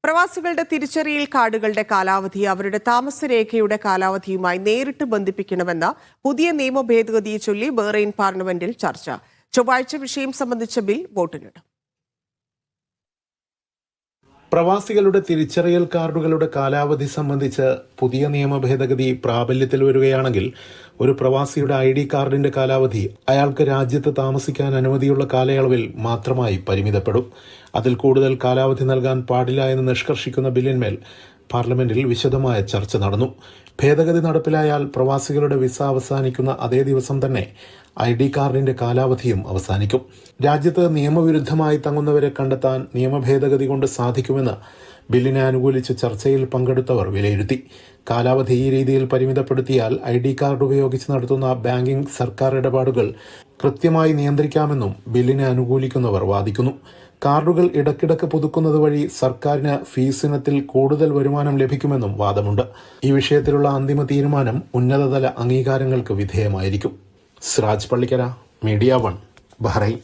പ്രവാസികളുടെ തിരിച്ചറിയൽ കാർഡുകളുടെ കാലാവധി അവരുടെ താമസരേഖയുടെ കാലാവധിയുമായി നേരിട്ട് ബന്ധിപ്പിക്കണമെന്ന പുതിയ നിയമ ഭേദഗതിയെ ചൊല്ലി ബഹ്റൈൻ പാർലമെന്റിൽ ചർച്ച. ചൊവ്വാഴ്ച വിഷയം സംബന്ധിച്ച ബിൽ വോട്ടിനിടും. പ്രവാസികളുടെ തിരിച്ചറിയൽ കാർഡുകളുടെ കാലാവധി സംബന്ധിച്ച് പുതിയ നിയമ ഭേദഗതി പ്രാബല്യത്തിൽ വരികയാണെങ്കിൽ ഒരു പ്രവാസിയുടെ ID കാർഡിന്റെ കാലാവധി അയാൾക്ക് രാജ്യത്ത് താമസിക്കാൻ അനുമതിയുള്ള കാലയളവിൽ മാത്രമായി പരിമിതപ്പെടും. അതിൽ കൂടുതൽ കാലാവധി നൽകാൻ പാടില്ല എന്ന് നിഷ്കർഷിക്കുന്ന ബില്ലിന്മേൽ പാർലമെന്റിൽ വിശദമായ ചർച്ച നടന്നു. ഭേദഗതി നടപ്പിലായാൽ പ്രവാസികളുടെ വിസ അവസാനിക്കുന്ന അതേ ദിവസം തന്നെ ID കാർഡിന്റെ കാലാവധിയും അവസാനിക്കും. രാജ്യത്ത് നിയമവിരുദ്ധമായി തങ്ങുന്നവരെ കണ്ടെത്താൻ നിയമ ഭേദഗതി കൊണ്ട് സാധിക്കുമെന്ന് ബില്ലിനെ അനുകൂലിച്ച് ചർച്ചയിൽ പങ്കെടുത്തവർ വിലയിരുത്തി. കാലാവധി ഈ രീതിയിൽ പരിമിതപ്പെടുത്തിയാൽ ID കാർഡ് ഉപയോഗിച്ച് നടത്തുന്ന ബാങ്കിംഗ്, സർക്കാർ ഇടപാടുകൾ കൃത്യമായി നിയന്ത്രിക്കാമെന്നും ബില്ലിനെ അനുകൂലിക്കുന്നവർ വാദിക്കുന്നു. കാർഡുകൾ ഇടയ്ക്കിടയ്ക്ക് പുതുക്കുന്നത് വഴി സർക്കാരിന് ഫീസ് ഇനത്തിൽ കൂടുതൽ വരുമാനം ലഭിക്കുമെന്നും വാദമുണ്ട്. ഈ വിഷയത്തിലുള്ള അന്തിമ തീരുമാനം ഉന്നതതല അംഗീകാരങ്ങൾക്ക് വിധേയമായിരിക്കും. Siraj Pallikkara, media 1, Bahrain.